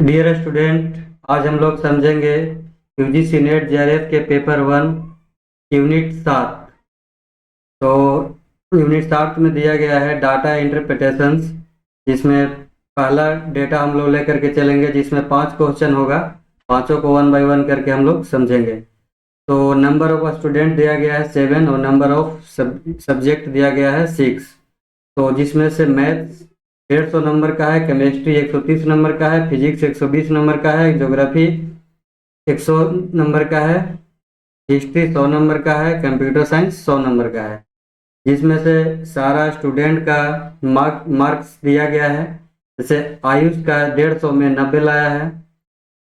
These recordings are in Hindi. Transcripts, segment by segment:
डियर स्टूडेंट, आज हम लोग समझेंगे यूजीसी नेट जेआरएफ के पेपर 1 यूनिट 7। तो यूनिट 7 में दिया गया है डाटा इंटरप्रिटेशंस, जिसमें पहला डेटा हम लोग लेकर के चलेंगे, जिसमें 5 क्वेश्चन होगा। पांचों को 1 बाय 1 करके हम लोग समझेंगे। तो नंबर ऑफ स्टूडेंट दिया गया है 7 और नंबर ऑफ सब्जेक्ट दिया गया है 6। तो जिसमें से मैथ्स 150 नंबर का है, केमिस्ट्री 130 नंबर का है, फिजिक्स 120 नंबर का है, ज्योग्राफी 100 नंबर का है, हिस्ट्री 100 नंबर का है, कंप्यूटर साइंस 100 नंबर का है। जिसमें से सारा स्टूडेंट का मार्क्स दिया गया है। जैसे आयुष का 150 में 90 लाया है,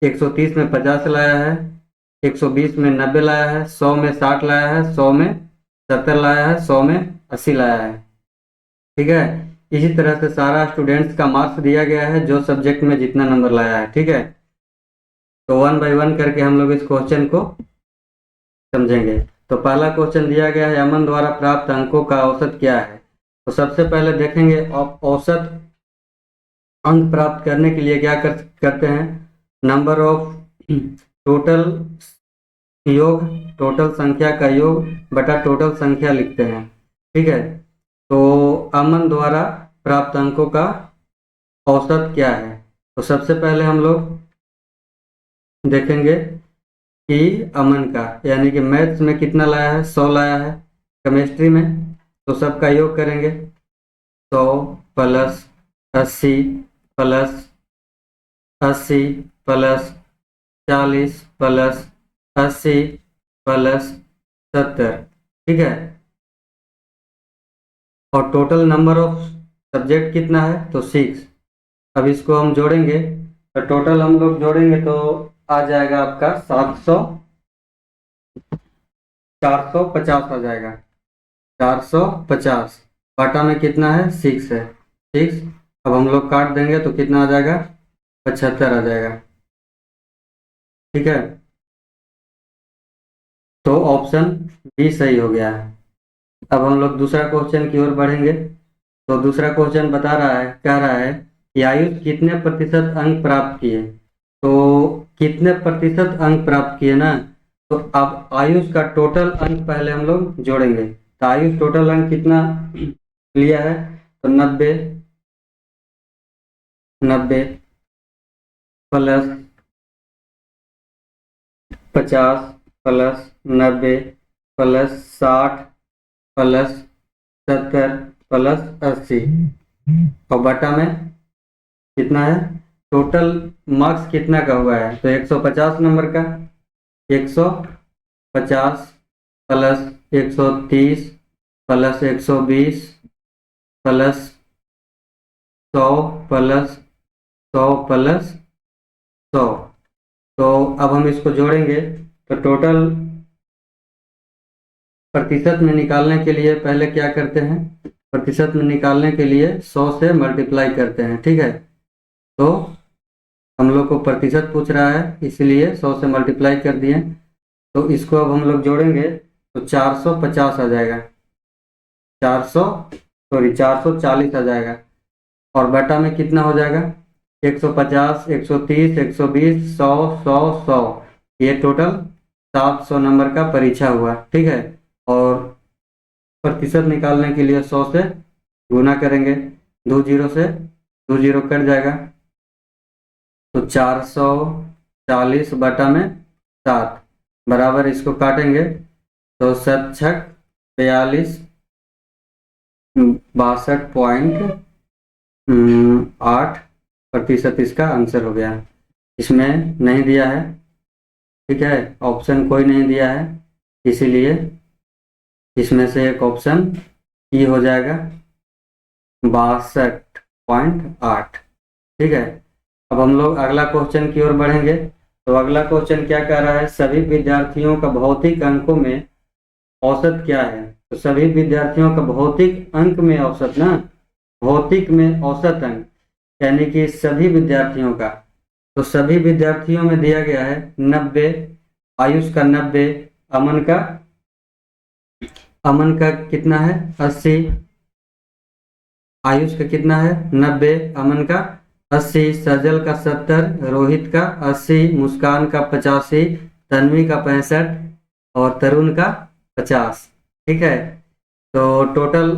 130 में 50 लाया है, 120 में 90 लाया है, 100 में 60 लाया है, 100 में 70 लाया है, 100 में 80 लाया है। ठीक है। इसी तरह से सारा स्टूडेंट्स का मार्क्स दिया गया है, जो सब्जेक्ट में जितना नंबर लाया है। ठीक है। तो 1 बाय 1 करके हम लोग इस क्वेश्चन को समझेंगे। तो पहला क्वेश्चन दिया गया है, अमन द्वारा प्राप्त अंकों का औसत क्या है। तो सबसे पहले देखेंगे औसत अंक प्राप्त करने के लिए क्या करते हैं। नंबर ऑफ टोटल योग, टोटल संख्या का योग बटा टोटल संख्या लिखते हैं। ठीक है। तो अमन द्वारा प्राप्त अंकों का औसत क्या है। तो सबसे पहले हम लोग देखेंगे कि अमन का, यानी कि मैथ्स में कितना लाया है, 100 लाया है। केमिस्ट्री में तो सबका योग करेंगे, 100 plus 80 plus 80 plus 40 plus 80 plus 70। ठीक है। और टोटल नंबर ऑफ सब्जेक्ट कितना है, तो 6। अब इसको हम जोड़ेंगे, तो टोटल हम लोग जोड़ेंगे तो आ जाएगा आपका 450 आ जाएगा। 450 बाटा में कितना है, 6 है। 6। अब हम लोग काट देंगे तो कितना आ जाएगा, 75 आ जाएगा। ठीक है। तो ऑप्शन बी सही हो गया है। अब हम लोग दूसरा क्वेश्चन की ओर बढ़ेंगे। तो दूसरा क्वेश्चन बता रहा है, कह रहा है कि आयुष कितने प्रतिशत अंक प्राप्त किए। तो कितने प्रतिशत अंक प्राप्त किए ना, तो अब आयुष का टोटल अंक पहले हम लोग जोड़ेंगे। तो आयुष टोटल अंक कितना लिया है, तो 90 90 plus 50 plus 90 plus 60 plus 70 plus 80 और बटा में कितना है, टोटल मार्क्स कितना का हुआ है, तो 150 नंबर का। 150 plus 130 plus 120 plus 100 plus 100 plus 100। तो अब हम इसको जोड़ेंगे, तो टोटल प्रतिशत में निकालने के लिए पहले क्या करते हैं, प्रतिशत में निकालने के लिए 100 से मल्टीप्लाई करते हैं। ठीक है। तो हम लोग को प्रतिशत पूछ रहा है, इसलिए 100 से मल्टीप्लाई कर दिए। तो इसको अब हम लोग जोड़ेंगे तो 450 आ जाएगा। 440 आ जाएगा। और बटा में कितना हो जाएगा, 150 130 120 100 100 100। ये टोटल 700 नंबर का परीक्षा हुआ। ठीक है। और प्रतिशत निकालने के लिए 100 से गुना करेंगे, 2 जीरो से 2 जीरो कट जाएगा। तो 440 बटा में 7 बराबर, इसको काटेंगे तो 7×6 = 42.8% इसका आंसर हो गया। इसमें नहीं दिया है। ठीक है। ऑप्शन कोई नहीं दिया है, इसीलिए इसमें से एक ऑप्शन ई हो जाएगा, 62.8। ठीक है। अब हम लोग अगला क्वेश्चन की ओर बढ़ेंगे। तो अगला क्वेश्चन क्या कह रहा है, सभी विद्यार्थियों का भौतिक अंकों में औसत क्या है। तो सभी विद्यार्थियों का भौतिक अंक में औसत ना, भौतिक में औसत अंक, यानी कि सभी विद्यार्थियों का। तो सभी विद्यार्थियों में दिया गया है 90, आयुष का 90, अमन का अमन का कितना है, 80। आयुष का कितना है, 90, अमन का 80, सजल का 70, रोहित का 80, मुस्कान का 85, तन्वी का 65 और तरुण का 50। ठीक है, तो टोटल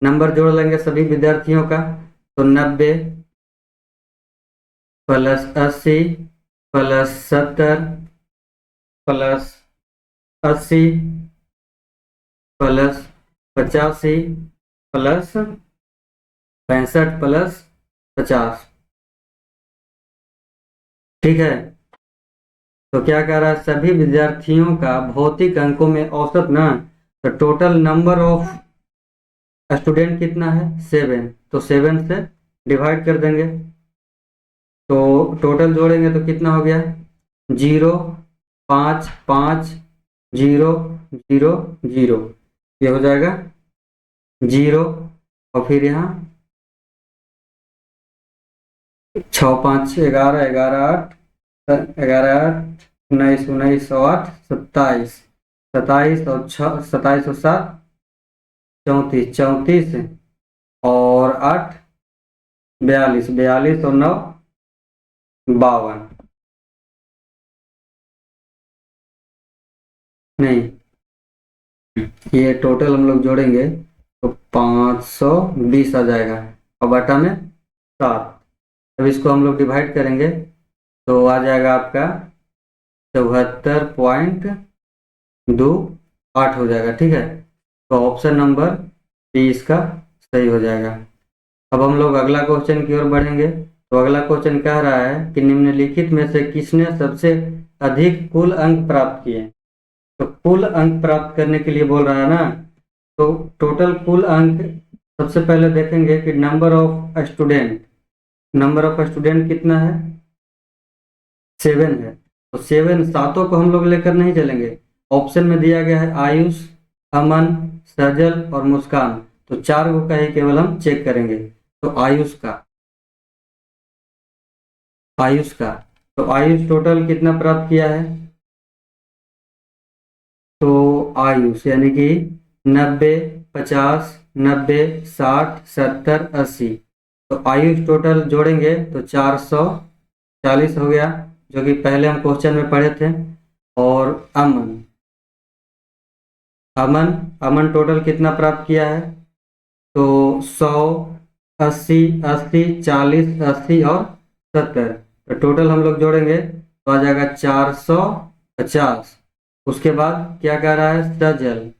नंबर जोड़ लेंगे सभी विद्यार्थियों का। तो 90 plus 80 plus 70 plus 80 plus 85 plus 65 plus 50। ठीक है, तो क्या कह रहा है, सभी विद्यार्थियों का भौतिक अंकों में औसत ना, तो टोटल नंबर ऑफ स्टूडेंट कितना है 7, तो 7 से डिवाइड कर देंगे। तो टोटल जोड़ेंगे तो कितना हो गया, 0 5 5 0 0 0, ये हो जाएगा 0। और फिर यहाँ 6 5 11 11 8 11 8 19 19 8 27 27 और 6 27 और 7 34 34 और 8 42 42 और 9 52। नहीं, ये टोटल हम लोग जोड़ेंगे तो 520 आ जाएगा और बटा में 7। अब इसको हम लोग डिवाइड करेंगे तो आ जाएगा आपका 74.28 हो जाएगा। ठीक है, तो ऑप्शन नंबर बी इसका सही हो जाएगा। अब हम लोग अगला क्वेश्चन की ओर बढ़ेंगे। तो अगला क्वेश्चन कह रहा है कि निम्नलिखित में से किसने सबसे अधिक कुल अंक प्राप्त किए। तो कुल अंक प्राप्त करने के लिए बोल रहा है ना, तो टोटल कुल अंक सबसे पहले देखेंगे कि number of student, number of student कितना है 7 है। तो 7 सातों को हम लोग लेकर नहीं चलेंगे, ऑप्शन में दिया गया है आयुष, अमन, सजल और मुस्कान, तो 4 को का ही केवल हम चेक करेंगे। तो आयुष का, आयुष का, तो आयुष टोटल कितना प्राप्त किया है, तो आयुष यानी कि 90 50 90 60 70 80, तो आयुष टोटल जोड़ेंगे तो 440 हो गया, जो कि पहले हम क्वेश्चन में पढ़े थे। और अमन, अमन अमन टोटल कितना प्राप्त किया है, तो 100 80 80 40 80 और 70, तो टोटल हम लोग जोड़ेंगे तो आ जाएगा 450। उसके बाद क्या कह रहा है, सजल,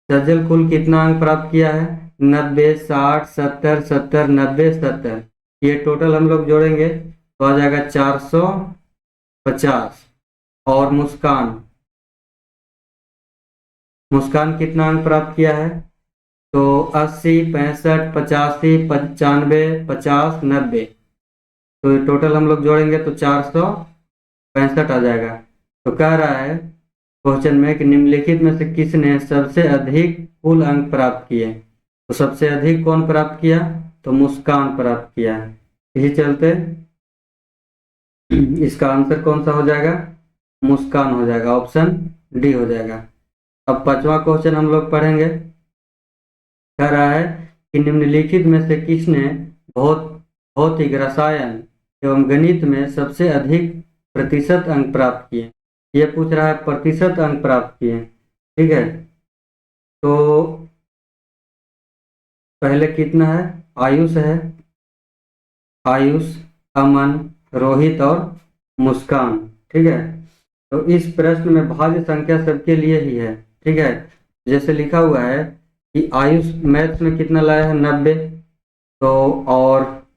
सजल कुल कितना अंक प्राप्त किया है, 90 60 70 70 90 70, ये टोटल हम लोग जोड़ेंगे तो आ जाएगा 450। और मुस्कान, मुस्कान कितना अंक प्राप्त किया है, तो 80 65 85 95 50 90, तो टोटल हम लोग जोड़ेंगे तो 465 आ जाएगा। तो कह रहा है क्वेश्चन में कि निम्नलिखित में से किसने सबसे अधिक कुल अंक प्राप्त किए। तो सबसे अधिक कौन प्राप्त किया, तो मुस्कान प्राप्त किया। इसी चलते इसका आंसर कौन सा हो जाएगा, मुस्कान हो जाएगा, ऑप्शन डी हो जाएगा। अब 5वां क्वेश्चन हम लोग पढ़ेंगे। कह रहा है कि निम्नलिखित में से किसने भौतिक रसायन एवं गणित में सबसे अधिक प्रतिशत अंक प्राप्त किए। ये पूछ रहा है प्रतिशत अंक प्राप्त किए। ठीक है, तो पहले कितना है, आयुष है, आयुष, अमन, रोहित और मुस्कान। ठीक है, तो इस प्रश्न में भाज्य संख्या सबके लिए ही है। ठीक है, जैसे लिखा हुआ है कि आयुष मैथ्स में कितना लाया है 90, तो और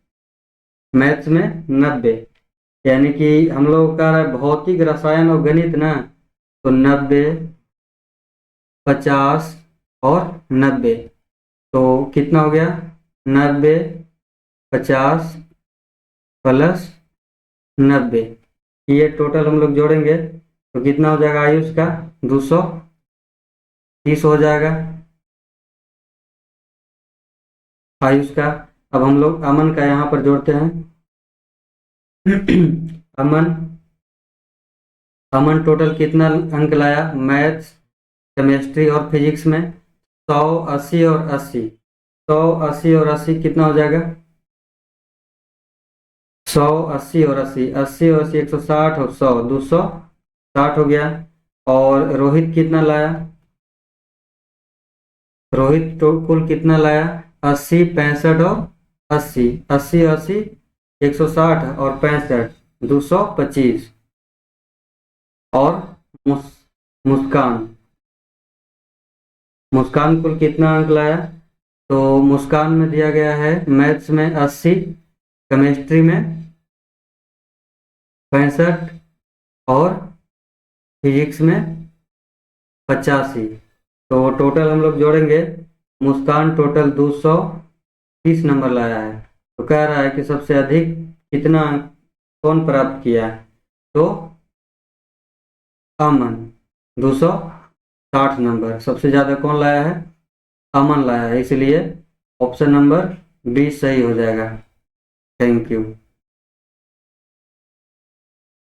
मैथ्स में 90, यानी कि हम लोग का भौतिक रसायन और गणित ना, तो 90 50 और 90, तो कितना हो गया 90 50 प्लस 90, ये टोटल हम लोग जोड़ेंगे तो कितना हो जाएगा, आयुष का 230 हो जाएगा आयुष का। अब हम लोग अमन का यहाँ पर जोड़ते हैं। अमन, अमन टोटल कितना अंक लाया मैथ्स, केमिस्ट्री और फिजिक्स में, 100 80 और 80, 100 80 और 80 कितना हो जाएगा 100, 80 और 80, 80 और 80 160 और 100 260 हो गया। और रोहित कितना लाया? रोहित तो कुल कितना लाया? 80, 65 और 80, 80 80 160 और 65 225। और मुस, मुस्कान मुस्कान कुल कितना अंक लाया? तो मुस्कान में दिया गया है मैथ्स में 80, केमिस्ट्री में 65 और फिजिक्स में 85। तो टोटल हम लोग जोड़ेंगे। मुस्कान टोटल 230 नंबर लाया है। तो कह रहा है कि सबसे अधिक कितना अंक कौन प्राप्त किया है? तो अमन 260 नंबर सबसे ज़्यादा कौन लाया है? अमन लाया है, इसलिए ऑप्शन नंबर 20 सही हो जाएगा। Thank you.